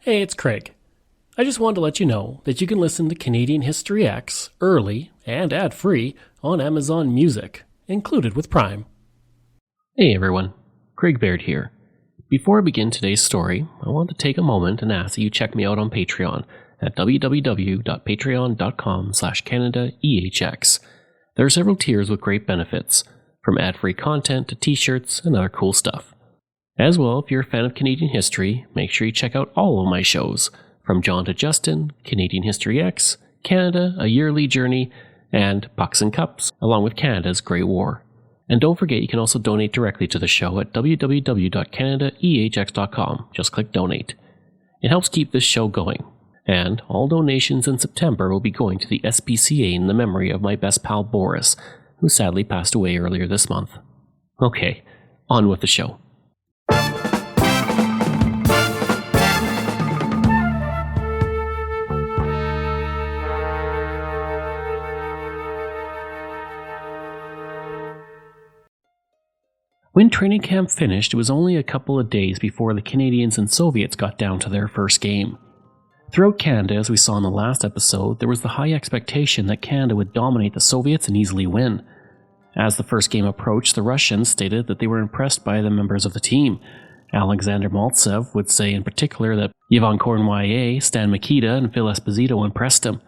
Hey, it's Craig. I just wanted to let you know that you can listen to Canadian History X early and ad-free on Amazon Music, included with Prime. Hey everyone, Craig Baird here. Before I begin today's story, I want to take a moment and ask that you check me out on Patreon at www.patreon.com/CanadaEHX. There are several tiers with great benefits, from ad-free content to t-shirts and other cool stuff. As well, if you're a fan of Canadian history, make sure you check out all of my shows, from John to Justin, Canadian History X, Canada, A Yearly Journey, and Pucks and Cups, along with Canada's Great War. And don't forget you can also donate directly to the show at www.canadaehx.com. Just click donate. It helps keep this show going. And all donations in September will be going to the SPCA in the memory of my best pal Boris, who sadly passed away earlier this month. Okay, on with the show. When training camp finished, it was only a couple of days before the Canadians and Soviets got down to their first game. Throughout Canada, as we saw in the last episode, there was the high expectation that Canada would dominate the Soviets and easily win. As the first game approached, the Russians stated that they were impressed by the members of the team. Alexander Maltsev would say in particular that Yvon Cournoyer, Stan Mikita, and Phil Esposito impressed him.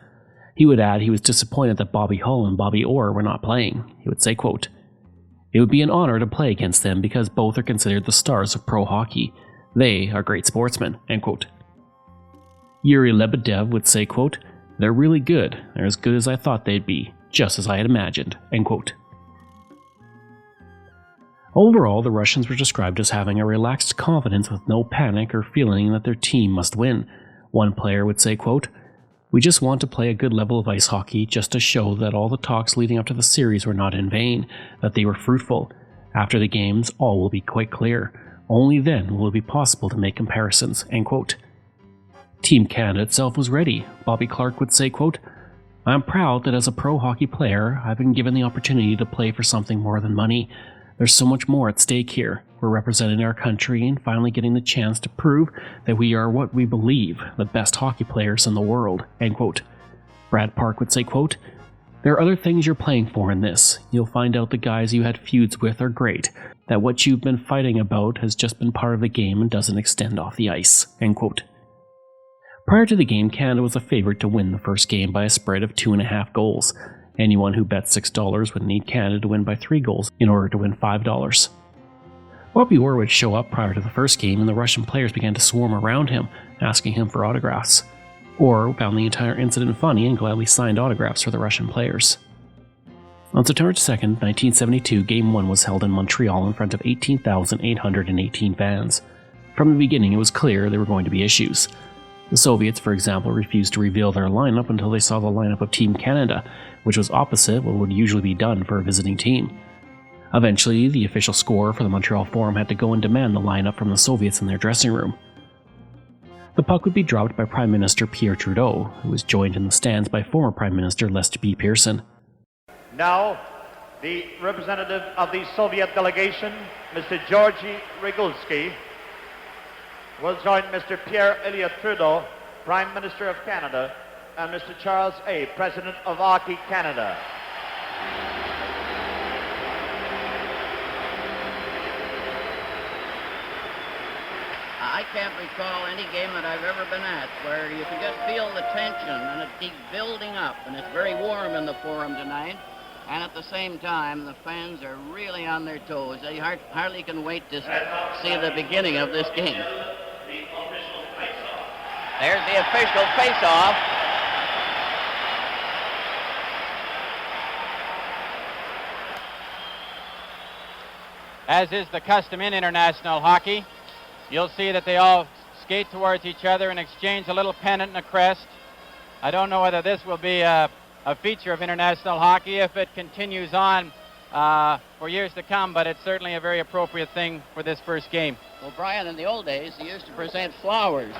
He would add he was disappointed that Bobby Hull and Bobby Orr were not playing. He would say, quote, "It would be an honor to play against them because both are considered the stars of pro hockey. They are great sportsmen," end quote. Yuri Lebedev would say, quote, "They're really good. They're as good as I thought they'd be, just as I had imagined," end quote. Overall, the Russians were described as having a relaxed confidence with no panic or feeling that their team must win. One player would say, quote, "We just want to play a good level of ice hockey just to show that all the talks leading up to the series were not in vain, that they were fruitful. After the games, all will be quite clear. Only then will it be possible to make comparisons," end quote. Team Canada itself was ready. Bobby Clarke would say, quote, "I am proud that as a pro hockey player, I've been given the opportunity to play for something more than money. There's so much more at stake here. We're representing our country and finally getting the chance to prove that we are what we believe, the best hockey players in the world," end quote. Brad Park would say, quote, "There are other things you're playing for in this. You'll find out the guys you had feuds with are great, that what you've been fighting about has just been part of the game and doesn't extend off the ice," end quote. Prior to the game, Canada was a favorite to win the first game by a spread of 2.5 goals. Anyone who bet $6 would need Canada to win by 3 goals in order to win $5. Bobby Orr would show up prior to the first game and the Russian players began to swarm around him, asking him for autographs. Orr found the entire incident funny and gladly signed autographs for the Russian players. On September 2nd, 1972, Game 1 was held in Montreal in front of 18,818 fans. From the beginning, it was clear there were going to be issues. The Soviets, for example, refused to reveal their lineup until they saw the lineup of Team Canada, which was opposite what would usually be done for a visiting team. Eventually, the official scorer for the Montreal Forum had to go and demand the lineup from the Soviets in their dressing room. The puck would be dropped by Prime Minister Pierre Trudeau, who was joined in the stands by former Prime Minister Lester B. Pearson. Now, the representative of the Soviet delegation, Mr. Georgy Regulsky, will join Mr. Pierre Elliott Trudeau, Prime Minister of Canada, and Mr. Charles A., President of Hockey Canada. I can't recall any game that I've ever been at where you can just feel the tension and it keeps building up, and it's very warm in the Forum tonight, and at the same time the fans are really on their toes. They hardly can wait to see the beginning of this game. There's the official face-off. As is the custom in international hockey, you'll see that they all skate towards each other and exchange a little pennant and a crest. I don't know whether this will be a feature of international hockey if it continues on for years to come, but it's certainly a very appropriate thing for this first game. Well, Brian, in the old days, he used to present flowers.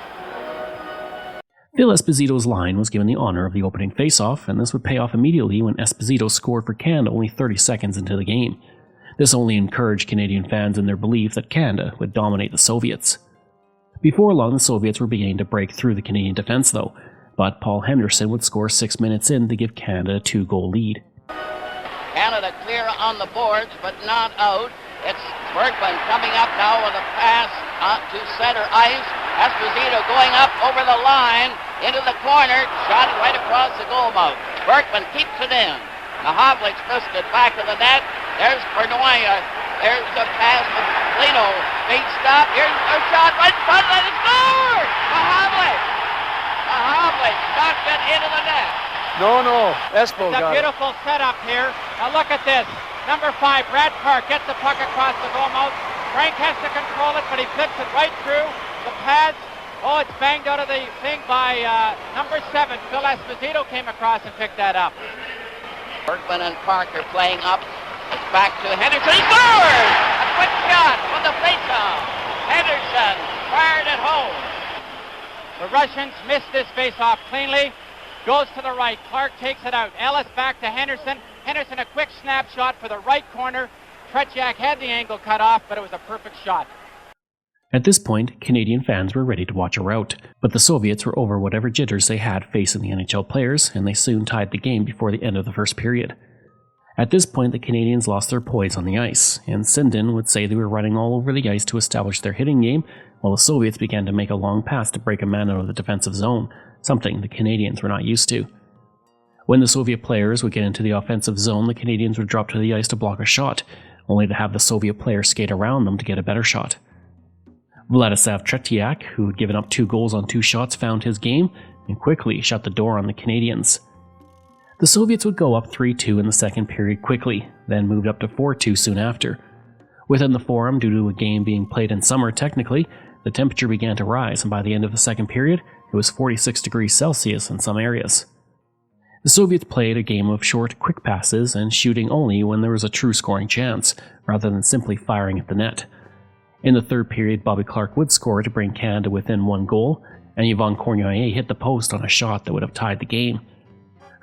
Phil Esposito's line was given the honor of the opening faceoff, and this would pay off immediately when Esposito scored for Canada only 30 seconds into the game. This only encouraged Canadian fans in their belief that Canada would dominate the Soviets. Before long, the Soviets were beginning to break through the Canadian defense, though, but Paul Henderson would score 6 minutes in to give Canada a 2-goal lead. Canada clear on the boards, but not out. It's Bergman coming up now with a pass to center ice. Esposito going up over the line into the corner, shot it right across the goal mouth. Bergman keeps it in. Mahavlich missed it back of the net. There's Bernoya. There's a pass to Lino. Big stop. Here's a shot right in front of it. Score! Mahavlich! Mahavlich knocked it into the net. No. Espo It's a got it. beautiful setup here. Now look at this. Number 5, Brad Park, gets the puck across the goal mouth. Frank has to control it, but he flips it right through the pads. Oh, it's banged out of the thing by number 7. Phil Esposito came across and picked that up. Bergman and Park are playing up. It's back to Henderson. He scores! A quick shot from the faceoff. Henderson fired it home. The Russians missed this faceoff cleanly. Goes to the right. Clark takes it out. Ellis back to Henderson. Henderson a quick snapshot for the right corner. Tretiak had the angle cut off, but it was a perfect shot. At this point, Canadian fans were ready to watch a rout, but the Soviets were over whatever jitters they had facing the NHL players, and they soon tied the game before the end of the first period. At this point, the Canadians lost their poise on the ice, and Sinden would say they were running all over the ice to establish their hitting game, while the Soviets began to make a long pass to break a man out of the defensive zone, something the Canadians were not used to. When the Soviet players would get into the offensive zone, the Canadians would drop to the ice to block a shot, only to have the Soviet players skate around them to get a better shot. Vladislav Tretiak, who had given up 2 goals on 2 shots, found his game and quickly shut the door on the Canadians. The Soviets would go up 3-2 in the second period quickly, then moved up to 4-2 soon after. Within the Forum, due to a game being played in summer technically, the temperature began to rise, and by the end of the second period, it was 46 degrees Celsius in some areas. The Soviets played a game of short, quick passes and shooting only when there was a true scoring chance, rather than simply firing at the net. In the third period, Bobby Clark would score to bring Canada within 1 goal, and Yvon Cornoyer hit the post on a shot that would have tied the game.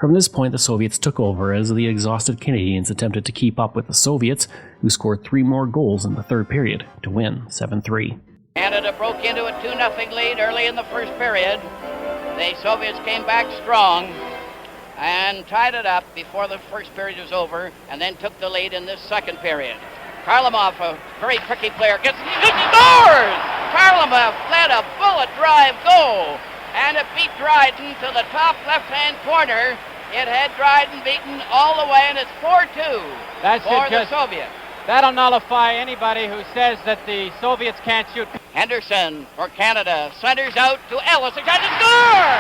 From this point, the Soviets took over as the exhausted Canadians attempted to keep up with the Soviets, who scored 3 more goals in the third period to win 7-3. Canada broke into a 2-0 lead early in the first period. The Soviets came back strong and tied it up before the first period was over, and then took the lead in this second period. Karlamov, a very tricky player, scores! Karlamov led a bullet drive goal, and it beat Dryden to the top left-hand corner. It had Dryden beaten all the way, and it's 4-2 for the Soviets. That'll nullify anybody who says that the Soviets can't shoot. Henderson for Canada centers out to Ellis. He got to score!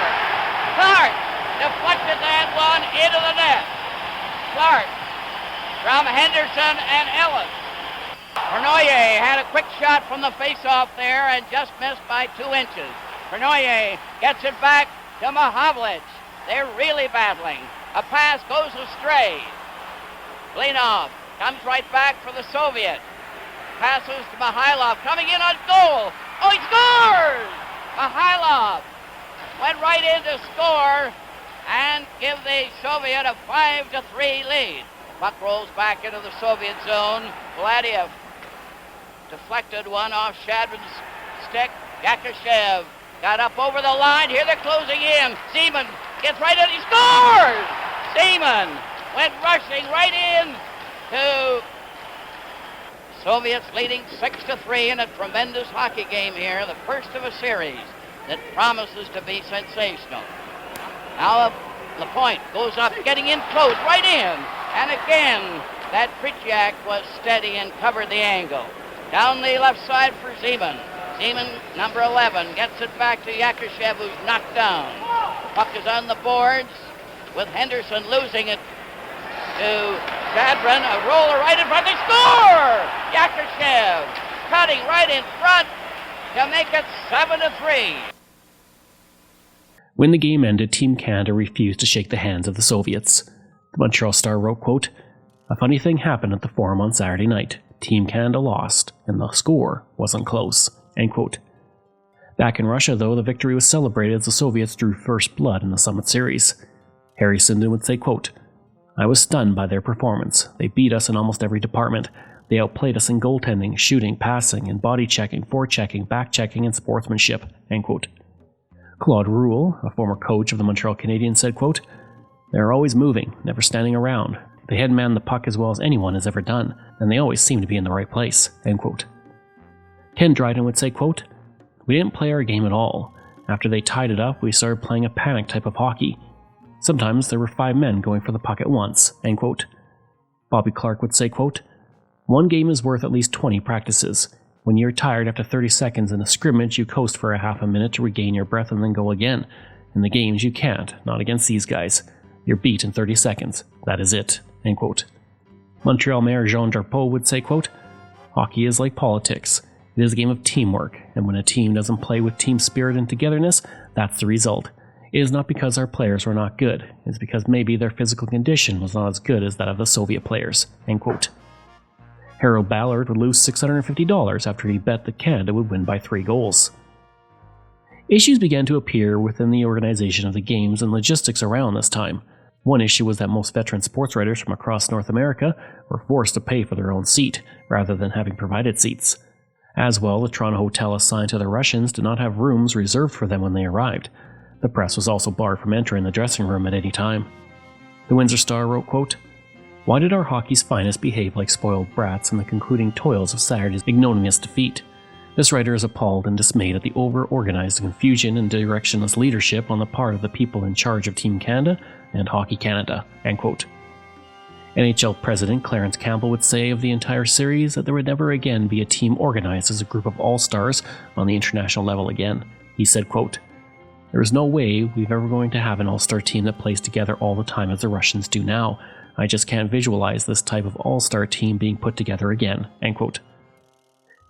Clark deflected that one into the net. Clark from Henderson and Ellis. Bernoyer had a quick shot from the face-off there and just missed by 2 inches. Bernoyer gets it back to Mahavlich. They're really battling. A pass goes astray. Blinov comes right back for the Soviet. Passes to Mihailov, coming in on goal. Oh, he scores! Mihailov went right in to score and give the Soviet a 5-3 lead. Puck rolls back into the Soviet zone. Vladiev deflected one off Shadman's stick. Yakushev got up over the line. Here they're closing in. Seaman gets right in. He scores! Seaman went rushing right in to Soviets leading 6-3 in a tremendous hockey game here. The first of a series that promises to be sensational. Now Lapointe goes up, getting in close, right in. And again, that Tretiak was steady and covered the angle. Down the left side for Zeman. Zeman, number 11, gets it back to Yakushev, who's knocked down. Puck is on the boards with Henderson losing it to Shadron. A roller right in front. They score! Yakushev cutting right in front to make it 7-3. When the game ended, Team Canada refused to shake the hands of the Soviets. The Montreal Star wrote, quote, "A funny thing happened at the Forum on Saturday night. Team Canada lost, and the score wasn't close." End quote. Back in Russia, though, the victory was celebrated as the Soviets drew first blood in the Summit Series. Harry Sinden would say, quote, "I was stunned by their performance. They beat us in almost every department. They outplayed us in goaltending, shooting, passing, and body checking, forechecking, back checking, and sportsmanship." End quote. Claude Ruel, a former coach of the Montreal Canadiens, said, quote, "They're always moving, never standing around. They headman the puck as well as anyone has ever done, and they always seem to be in the right place." End quote. Ken Dryden would say, quote, "We didn't play our game at all. After they tied it up, we started playing a panic type of hockey. Sometimes there were 5 men going for the puck at once." End quote. Bobby Clark would say, quote, "One game is worth at least 20 practices. When you're tired after 30 seconds in a scrimmage, you coast for a half a minute to regain your breath and then go again. In the games, you can't, not against these guys. You're beat in 30 seconds. That is it." End quote. Montreal Mayor Jean Drapeau would say, quote, "Hockey is like politics. It is a game of teamwork, and when a team doesn't play with team spirit and togetherness, that's the result. It is not because our players were not good. It's because maybe their physical condition was not as good as that of the Soviet players." End quote. Harold Ballard would lose $650 after he bet that Canada would win by 3 goals. Issues began to appear within the organization of the games and logistics around this time. One issue was that most veteran sports writers from across North America were forced to pay for their own seat, rather than having provided seats. As well, the Toronto hotel assigned to the Russians did not have rooms reserved for them when they arrived. The press was also barred from entering the dressing room at any time. The Windsor Star wrote, quote, "Why did our hockey's finest behave like spoiled brats in the concluding toils of Saturday's ignominious defeat? This writer is appalled and dismayed at the over-organized confusion and directionless leadership on the part of the people in charge of Team Canada and Hockey Canada." End quote. NHL President Clarence Campbell would say of the entire series that there would never again be a team organized as a group of all-stars on the international level again. He said, quote, "There is no way we're ever going to have an all-star team that plays together all the time as the Russians do now. I just can't visualize this type of all-star team being put together again." End quote.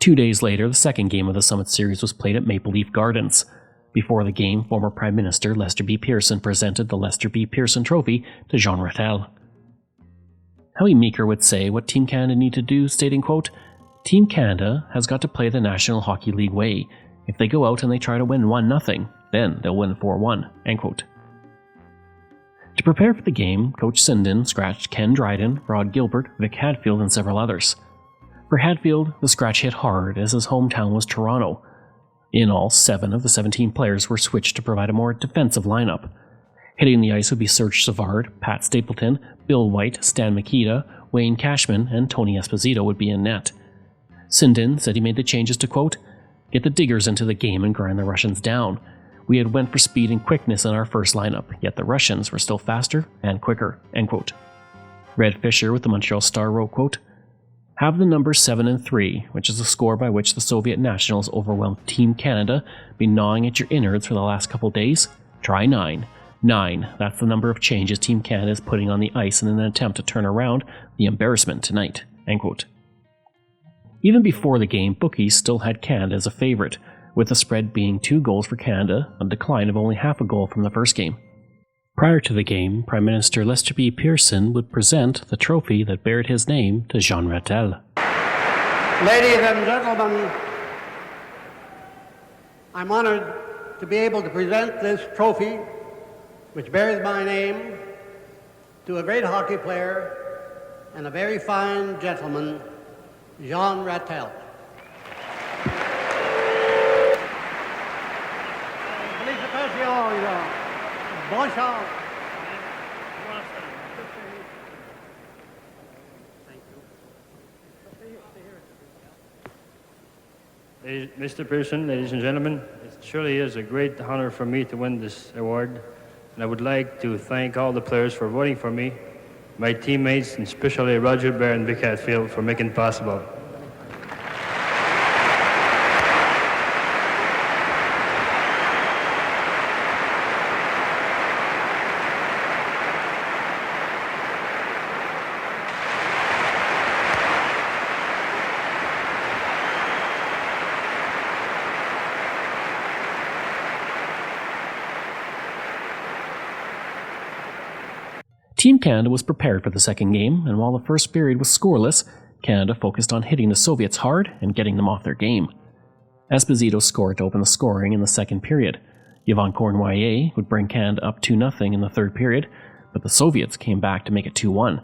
2 days later, the second game of the Summit Series was played at Maple Leaf Gardens. Before the game, former Prime Minister Lester B. Pearson presented the Lester B. Pearson Trophy to Jean Ratelle. Howie Meeker would say what Team Canada need to do, stating, quote, "Team Canada has got to play the National Hockey League way. If they go out and they try to win 1-0, then they'll win 4-1, end quote. To prepare for the game, Coach Sinden scratched Ken Dryden, Rod Gilbert, Vic Hadfield, and several others. For Hadfield, the scratch hit hard as his hometown was Toronto. In all, 7 of the 17 players were switched to provide a more defensive lineup. Hitting the ice would be Serge Savard, Pat Stapleton, Bill White, Stan Mikita, Wayne Cashman, and Tony Esposito would be in net. Sinden said he made the changes to, quote, "Get the diggers into the game and grind the Russians down. We had went for speed and quickness in our first lineup, yet the Russians were still faster and quicker," end quote. Red Fisher with the Montreal Star wrote, quote, "Have the numbers 7 and 3, which is the score by which the Soviet nationals overwhelmed Team Canada, been gnawing at your innards for the last couple days? Try 9. 9, that's the number of changes Team Canada is putting on the ice in an attempt to turn around the embarrassment tonight," end quote. Even before the game, bookies still had Canada as a favorite, with the spread being 2 goals for Canada, a decline of only half a goal from the first game. Prior to the game, Prime Minister Lester B. Pearson would present the trophy that bared his name to Jean Ratelle. Ladies and gentlemen, I'm honored to be able to present this trophy, which bears my name, to a great hockey player and a very fine gentleman, Jean Ratelle. Bon chance. Mr. Pearson, ladies and gentlemen, it surely is a great honor for me to win this award, and I would like to thank all the players for voting for me, my teammates, and especially Roger Bear and Vic Hadfield for making it possible. Team Canada was prepared for the second game, and while the first period was scoreless, Canada focused on hitting the Soviets hard and getting them off their game. Esposito scored to open the scoring in the second period. Yvon Cournoyer would bring Canada up 2-0 in the third period, but the Soviets came back to make it 2-1.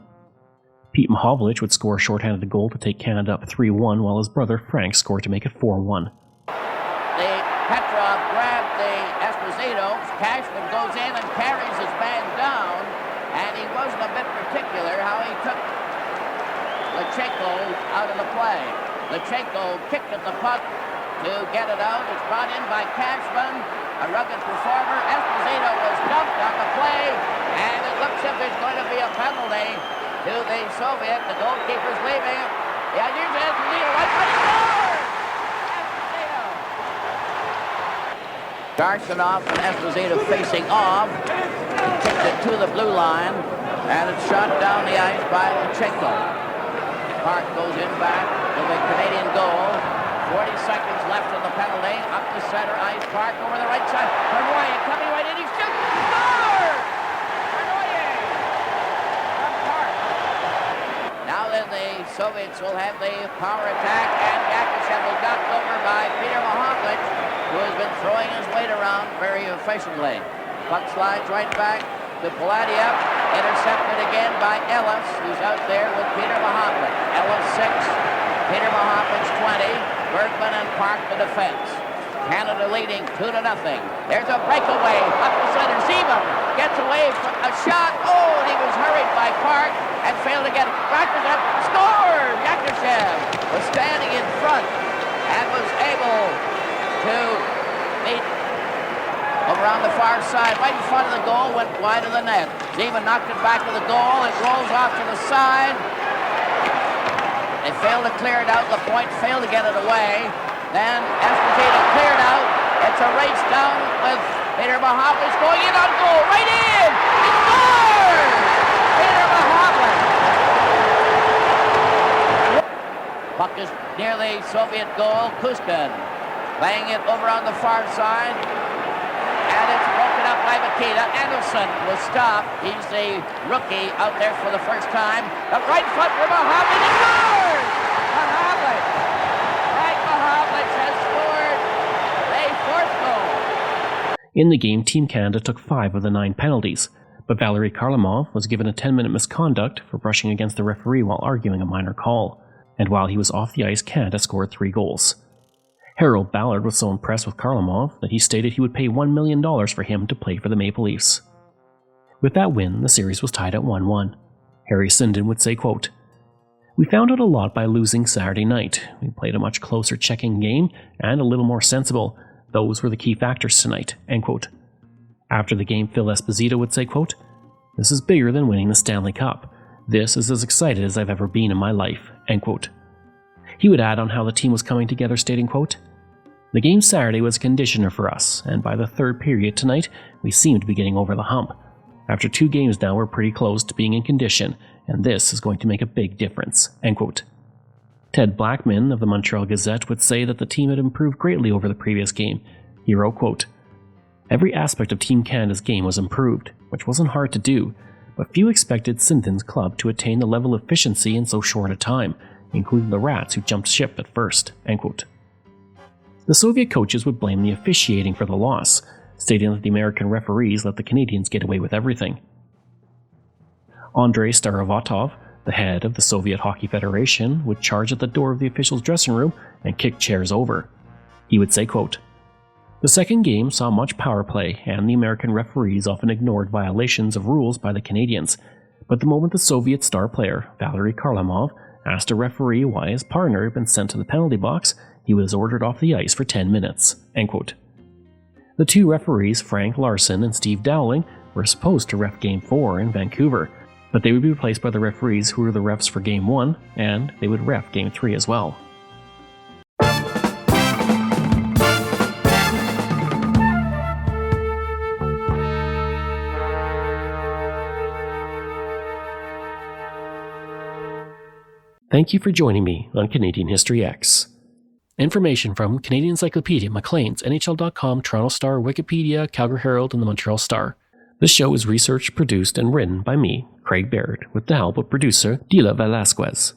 Pete Mahovlich would score a shorthanded goal to take Canada up 3-1, while his brother Frank scored to make it 4-1. The Petrov grabbed the Esposito. Cashman goes in and carries his man down, and he wasn't a bit particular how he took Lecheko out of the play. Lecheko kicked at the puck to get it out. It's brought in by Cashman, a rugged performer. Esposito was dumped on the play, and it looks as if there's going to be a penalty to the Soviet. The goalkeeper's leaving. Yeah, here's Esposito. Right by the goal! Esposito! Garshinoff and Esposito facing off. He kicked it to the blue line, and it's shot down the ice by Lecheko. Park goes in back to the Canadian goal. 40 seconds left in the penalty. Up the center ice. Park over the right side. Bernoyer coming right in. He shoots. Score! Bernoyer! From Park. Now then the Soviets will have the power attack, and Yakushev will knocked over by Peter Mahovlich, who has been throwing his weight around very efficiently. Puck slides right back to Paladiev, intercepted again by Ellis, who's out there with Peter Mahovlich. Ellis 6, Peter Mahovlich 20, Bergman and Park the defense. Canada leading 2-0. There's a breakaway up the center. Zeman gets away from a shot. Oh, and he was hurried by Park and failed to get it. Yakushev scores! Yakushev was standing in front and was able to meet over on the far side, right in front of the goal, went wide of the net. Zeman knocked it back to the goal. It rolls off to the side. They failed to clear it out. LaPointe failed to get it away. Then Esposito cleared out. It's a race down with Peter Mahovlich going in on goal. Right in! He scores! Peter Mahovlich. Puck is near the Soviet goal. Kuskin playing it over on the far side. And it's broken up by Mikita. Anderson was stopped. He's the rookie out there for the first time. The right foot for Mahovlich. He scores! Mahovlich. Frank Mahovlich has scored a fourth goal. In the game, Team Canada took 5 of the 9 penalties, but Valery Kharlamov was given a 10-minute misconduct for brushing against the referee while arguing a minor call. And while he was off the ice, Canada scored 3 goals. Harold Ballard was so impressed with Kharlamov that he stated he would pay $1 million for him to play for the Maple Leafs. With that win, the series was tied at 1-1. Harry Sinden would say, quote, "We found out a lot by losing Saturday night. We played a much closer checking game and a little more sensible. Those were the key factors tonight." End quote. After the game, Phil Esposito would say, quote, "This is bigger than winning the Stanley Cup. This is as excited as I've ever been in my life." End quote. He would add on how the team was coming together, stating, quote, "The game Saturday was a conditioner for us, and by the third period tonight, we seemed to be getting over the hump. After 2 games now, we're pretty close to being in condition, and this is going to make a big difference." End quote. Ted Blackman of the Montreal Gazette would say that the team had improved greatly over the previous game. He wrote, quote, "Every aspect of Team Canada's game was improved, which wasn't hard to do, but few expected Sinden's club to attain the level of efficiency in so short a time, including the Rats who jumped ship at first." End quote. The Soviet coaches would blame the officiating for the loss, stating that the American referees let the Canadians get away with everything. Andrei Starovatov, the head of the Soviet Hockey Federation, would charge at the door of the officials' dressing room and kick chairs over. He would say, quote, "The second game saw much power play, and the American referees often ignored violations of rules by the Canadians, but the moment the Soviet star player, Valery Kharlamov, asked a referee why his partner had been sent to the penalty box, he was ordered off the ice for 10 minutes. End quote. The 2 referees, Frank Larson and Steve Dowling, were supposed to ref Game 4 in Vancouver, but they would be replaced by the referees who were the refs for Game 1, and they would ref Game 3 as well. Thank you for joining me on Canadian History X. Information from Canadian Encyclopedia, Maclean's, NHL.com, Toronto Star, Wikipedia, Calgary Herald, and the Montreal Star. This show is researched, produced, and written by me, Craig Baird, with the help of producer Dila Velasquez.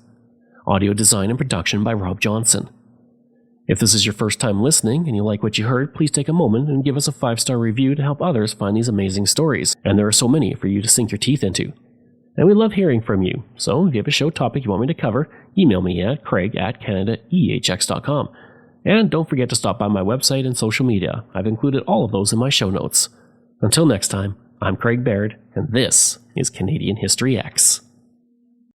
Audio design and production by Rob Johnson. If this is your first time listening and you like what you heard, please take a moment and give us a 5-star review to help others find these amazing stories, and there are so many for you to sink your teeth into. And we love hearing from you, so if you have a show topic you want me to cover, email me at craig@canadaehx.com. And don't forget to stop by my website and social media. I've included all of those in my show notes. Until next time, I'm Craig Baird, and this is Canadian History X.